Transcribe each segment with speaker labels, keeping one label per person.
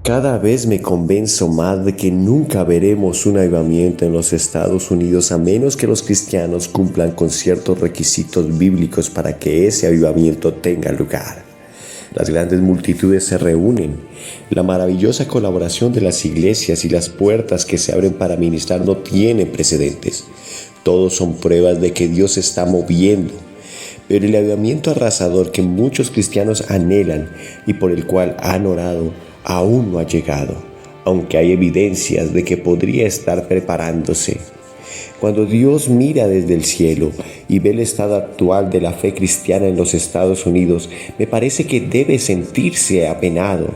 Speaker 1: Cada vez me convenzo más de que nunca veremos un avivamiento en los Estados Unidos a menos que los cristianos cumplan con ciertos requisitos bíblicos para que ese avivamiento tenga lugar. Las grandes multitudes se reúnen. La maravillosa colaboración de las iglesias y las puertas que se abren para ministrar no tienen precedentes. Todos son pruebas de que Dios se está moviendo. Pero el avivamiento arrasador que muchos cristianos anhelan y por el cual han orado aún no ha llegado, aunque hay evidencias de que podría estar preparándose. Cuando Dios mira desde el cielo y ve el estado actual de la fe cristiana en los Estados Unidos, me parece que debe sentirse apenado.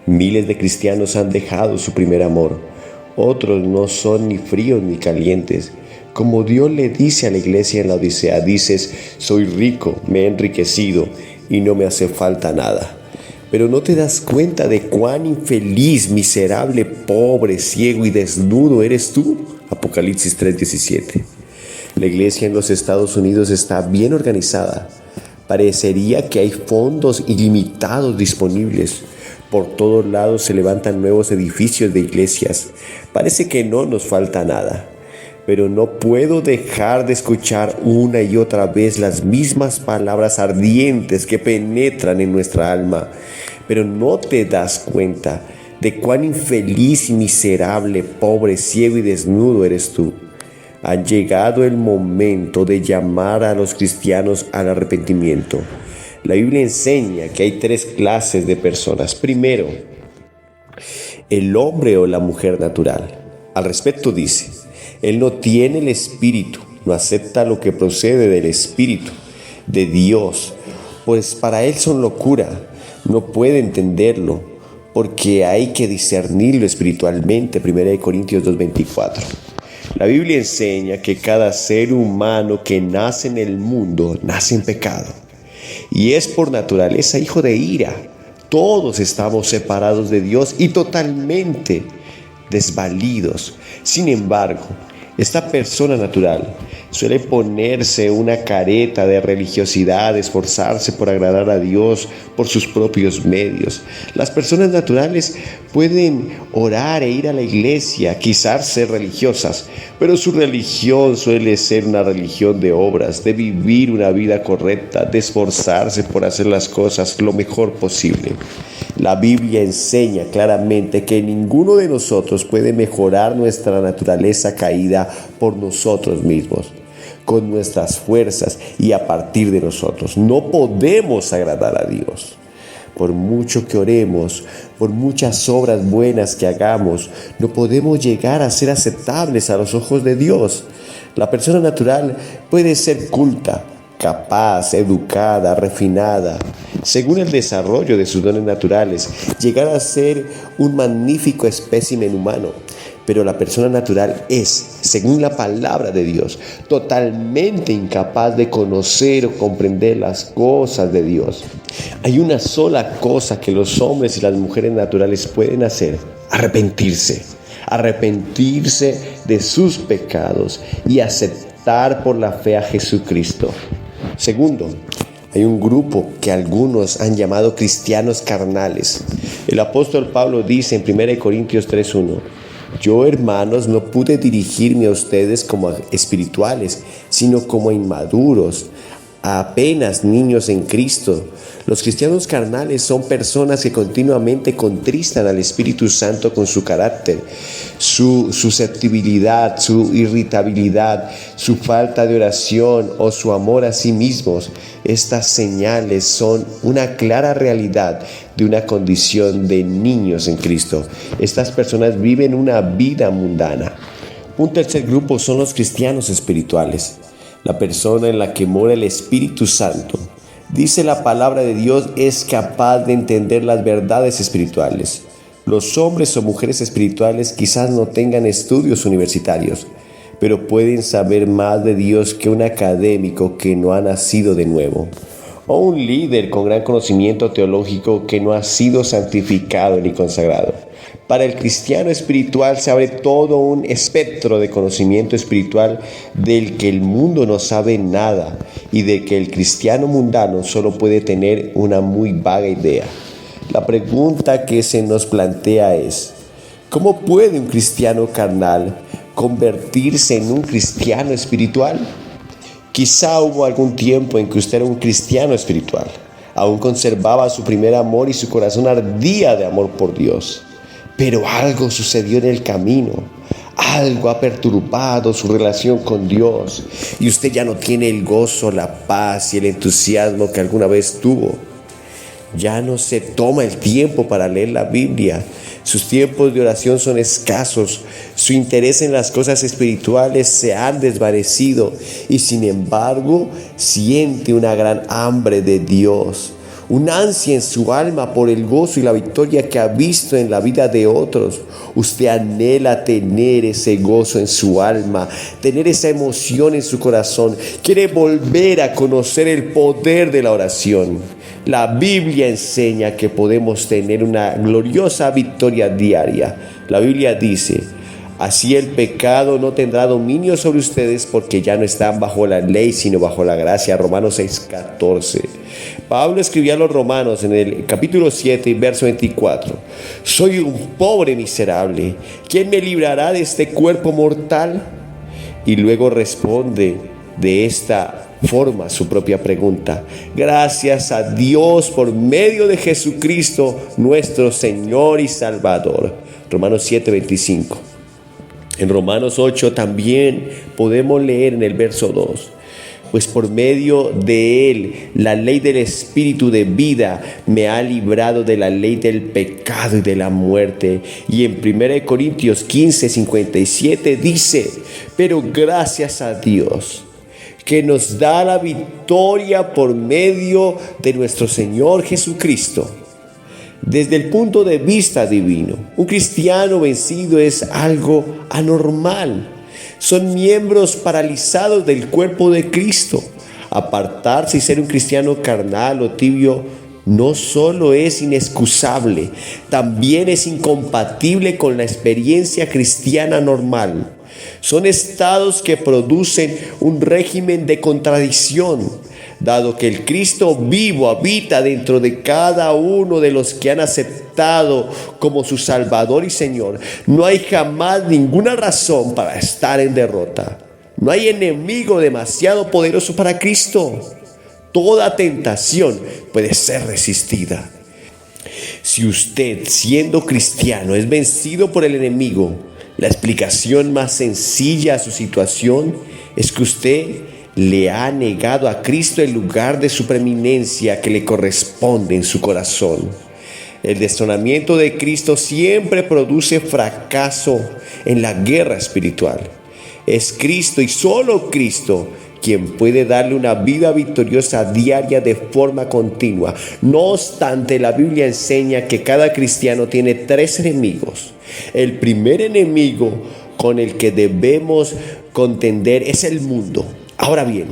Speaker 1: Miles de cristianos han dejado su primer amor. Otros no son ni fríos ni calientes. Como Dios le dice a la iglesia en la Odisea, dices: soy rico, me he enriquecido y no me hace falta nada. Pero no te das cuenta de cuán infeliz, miserable, pobre, ciego y desnudo eres tú. Apocalipsis 3:17. La iglesia en los Estados Unidos está bien organizada. Parecería que hay fondos ilimitados disponibles. Por todos lados se levantan nuevos edificios de iglesias. Parece que no nos falta nada. Pero no puedo dejar de escuchar una y otra vez las mismas palabras ardientes que penetran en nuestra alma. Pero no te das cuenta de cuán infeliz y miserable, pobre, ciego y desnudo eres tú. Ha llegado el momento de llamar a los cristianos al arrepentimiento. La Biblia enseña que hay tres clases de personas. Primero, el hombre o la mujer natural. Al respecto dice: él no tiene el Espíritu, no acepta lo que procede del Espíritu de Dios, pues para él son locura, no puede entenderlo, porque hay que discernirlo espiritualmente. 1 Corintios 2:24. La Biblia enseña que cada ser humano que nace en el mundo nace en pecado, y es por naturaleza hijo de ira. Todos estamos separados de Dios y totalmente desvalidos. Sin embargo, esta persona natural suele ponerse una careta de religiosidad, esforzarse por agradar a Dios por sus propios medios. Las personas naturales pueden orar e ir a la iglesia, quizás ser religiosas, pero su religión suele ser una religión de obras, de vivir una vida correcta, de esforzarse por hacer las cosas lo mejor posible. La Biblia enseña claramente que ninguno de nosotros puede mejorar nuestra naturaleza caída por nosotros mismos, con nuestras fuerzas y a partir de nosotros. No podemos agradar a Dios. Por mucho que oremos, por muchas obras buenas que hagamos, no podemos llegar a ser aceptables a los ojos de Dios. La persona natural puede ser culta, capaz, educada, refinada, según el desarrollo de sus dones naturales, llegar a ser un magnífico espécimen humano. Pero la persona natural es, según la palabra de Dios, totalmente incapaz de conocer o comprender las cosas de Dios. Hay una sola cosa que los hombres y las mujeres naturales pueden hacer: arrepentirse de sus pecados y aceptar por la fe a Jesucristo. Segundo, hay un grupo que algunos han llamado cristianos carnales. El apóstol Pablo dice en 1 Corintios 3:1: yo, hermanos, no pude dirigirme a ustedes como a espirituales, sino como a inmaduros, a apenas niños en Cristo. Los cristianos carnales son personas que continuamente contristan al Espíritu Santo con su carácter, su susceptibilidad, su irritabilidad, su falta de oración o su amor a sí mismos. Estas señales son una clara realidad de una condición de niños en Cristo. Estas personas viven una vida mundana. Un tercer grupo son los cristianos espirituales. La persona en la que mora el Espíritu Santo, dice la palabra de Dios, es capaz de entender las verdades espirituales. Los hombres o mujeres espirituales quizás no tengan estudios universitarios, pero pueden saber más de Dios que un académico que no ha nacido de nuevo, o un líder con gran conocimiento teológico que no ha sido santificado ni consagrado. Para el cristiano espiritual se abre todo un espectro de conocimiento espiritual del que el mundo no sabe nada y de que el cristiano mundano solo puede tener una muy vaga idea. La pregunta que se nos plantea es: ¿cómo puede un cristiano carnal convertirse en un cristiano espiritual? Quizá hubo algún tiempo en que usted era un cristiano espiritual, aún conservaba su primer amor y su corazón ardía de amor por Dios. Pero algo sucedió en el camino, algo ha perturbado su relación con Dios y usted ya no tiene el gozo, la paz y el entusiasmo que alguna vez tuvo. Ya no se toma el tiempo para leer la Biblia. Sus tiempos de oración son escasos. Su interés en las cosas espirituales se han desvanecido y sin embargo siente una gran hambre de Dios. Un ansia en su alma por el gozo y la victoria que ha visto en la vida de otros. Usted anhela tener ese gozo en su alma, tener esa emoción en su corazón. Quiere volver a conocer el poder de la oración. La Biblia enseña que podemos tener una gloriosa victoria diaria. La Biblia dice: así el pecado no tendrá dominio sobre ustedes porque ya no están bajo la ley sino bajo la gracia. Romanos 6:14. Pablo escribió a los romanos en el capítulo 7 y verso 24: soy un pobre miserable, ¿quién me librará de este cuerpo mortal? Y luego responde de esta forma su propia pregunta: gracias a Dios por medio de Jesucristo nuestro Señor y Salvador. Romanos 7:25. En Romanos 8 también podemos leer en el verso 2: pues por medio de él la ley del Espíritu de vida me ha librado de la ley del pecado y de la muerte. Y en 1 Corintios 15:57 dice: pero gracias a Dios que nos da la victoria por medio de nuestro Señor Jesucristo. Desde el punto de vista divino, un cristiano vencido es algo anormal. Son miembros paralizados del cuerpo de Cristo. Apartarse y ser un cristiano carnal o tibio no solo es inexcusable, también es incompatible con la experiencia cristiana normal. Son estados que producen un régimen de contradicción. Dado que el Cristo vivo habita dentro de cada uno de los que han aceptado como su Salvador y Señor, no hay jamás ninguna razón para estar en derrota. No hay enemigo demasiado poderoso para Cristo. Toda tentación puede ser resistida. Si usted, siendo cristiano, es vencido por el enemigo, la explicación más sencilla a su situación es que usted le ha negado a Cristo el lugar de su preeminencia que le corresponde en su corazón. El destronamiento de Cristo siempre produce fracaso en la guerra espiritual. Es Cristo y solo Cristo quien puede darle una vida victoriosa diaria de forma continua. No obstante, la Biblia enseña que cada cristiano tiene 3 enemigos. El primer enemigo con el que debemos contender es el mundo. Ahora bien,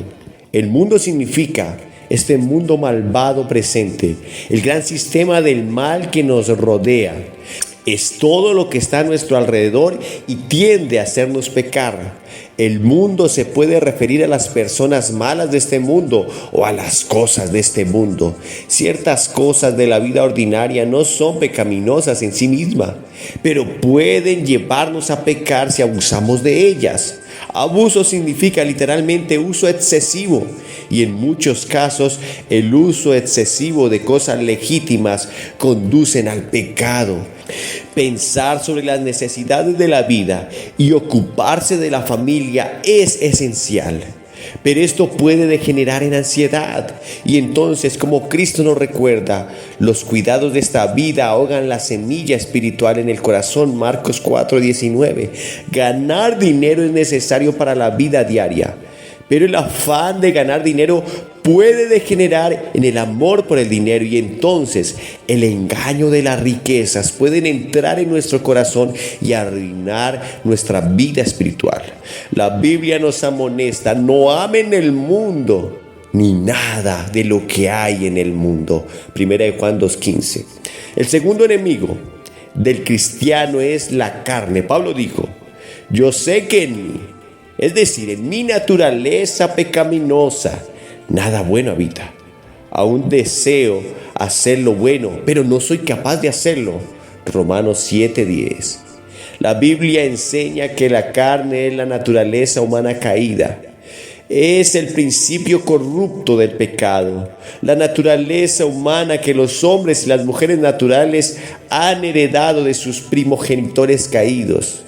Speaker 1: el mundo significa este mundo malvado presente, el gran sistema del mal que nos rodea. Es todo lo que está a nuestro alrededor y tiende a hacernos pecar. El mundo se puede referir a las personas malas de este mundo o a las cosas de este mundo. Ciertas cosas de la vida ordinaria no son pecaminosas en sí mismas, pero pueden llevarnos a pecar si abusamos de ellas. Abuso significa literalmente uso excesivo, y en muchos casos el uso excesivo de cosas legítimas conducen al pecado. Pensar sobre las necesidades de la vida y ocuparse de la familia es esencial, pero esto puede degenerar en ansiedad. Y entonces, como Cristo nos recuerda, los cuidados de esta vida ahogan la semilla espiritual en el corazón. Marcos 4:19. Ganar dinero es necesario para la vida diaria, pero el afán de ganar dinero puede degenerar en el amor por el dinero, y entonces el engaño de las riquezas pueden entrar en nuestro corazón y arruinar nuestra vida espiritual. La Biblia nos amonesta: no amen el mundo ni nada de lo que hay en el mundo. 1 Juan 2:15. El segundo enemigo del cristiano es la carne. Pablo dijo: yo sé que en mí, es decir, en mi naturaleza pecaminosa, nada bueno habita. Aún deseo hacer lo bueno, pero no soy capaz de hacerlo. Romanos 7:10. La Biblia enseña que la carne es la naturaleza humana caída. Es el principio corrupto del pecado, la naturaleza humana que los hombres y las mujeres naturales han heredado de sus primogenitores caídos.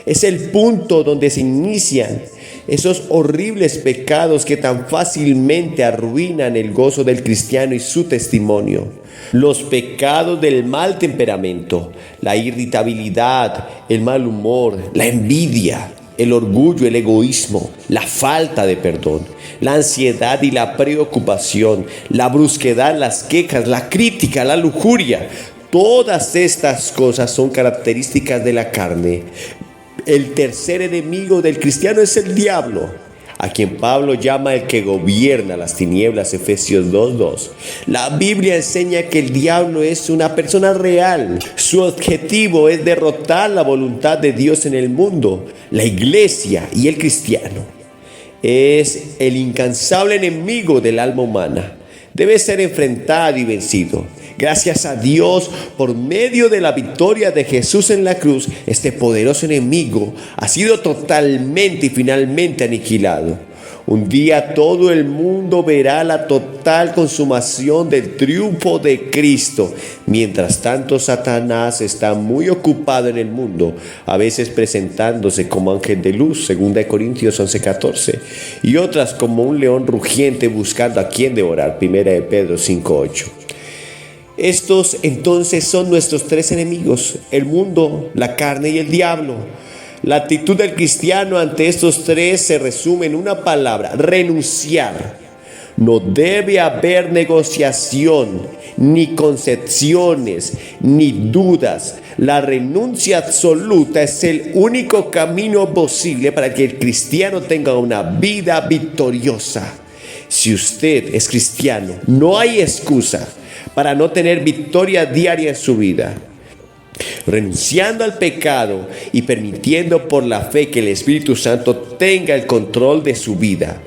Speaker 1: Es el punto donde se inician esos horribles pecados que tan fácilmente arruinan el gozo del cristiano y su testimonio. Los pecados del mal temperamento, la irritabilidad, el mal humor, la envidia, el orgullo, el egoísmo, la falta de perdón, la ansiedad y la preocupación, la brusquedad, las quejas, la crítica, la lujuria. Todas estas cosas son características de la carne. El tercer enemigo del cristiano es el diablo, a quien Pablo llama el que gobierna las tinieblas, Efesios 2:2. La Biblia enseña que el diablo es una persona real. Su objetivo es derrotar la voluntad de Dios en el mundo, la iglesia y el cristiano. Es el incansable enemigo del alma humana. Debe ser enfrentado y vencido. Gracias a Dios, por medio de la victoria de Jesús en la cruz, este poderoso enemigo ha sido totalmente y finalmente aniquilado. Un día todo el mundo verá la total consumación del triunfo de Cristo. Mientras tanto, Satanás está muy ocupado en el mundo, a veces presentándose como ángel de luz, 2 Corintios 11:14, y otras como un león rugiente buscando a quien devorar, 1 Pedro 5:8. Estos entonces son nuestros tres enemigos: el mundo, la carne y el diablo. La actitud del cristiano ante estos tres se resume en una palabra: renunciar. No debe haber negociación, ni concepciones, ni dudas. La renuncia absoluta es el único camino posible para que el cristiano tenga una vida victoriosa. Si usted es cristiano, no hay excusa para no tener victoria diaria en su vida. Renunciando al pecado y permitiendo por la fe que el Espíritu Santo tenga el control de su vida.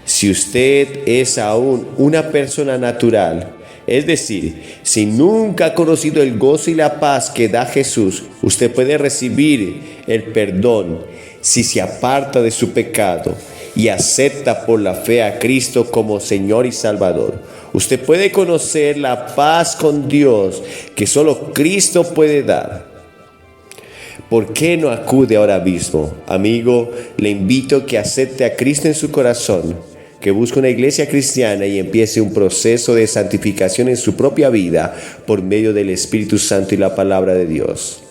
Speaker 1: Si usted es aún una persona natural, es decir, si nunca ha conocido el gozo y la paz que da Jesús, usted puede recibir el perdón si se aparta de su pecado y acepta por la fe a Cristo como Señor y Salvador. Usted puede conocer la paz con Dios que solo Cristo puede dar. ¿Por qué no acude ahora mismo? Amigo, le invito a que acepte a Cristo en su corazón, que busque una iglesia cristiana y empiece un proceso de santificación en su propia vida por medio del Espíritu Santo y la palabra de Dios.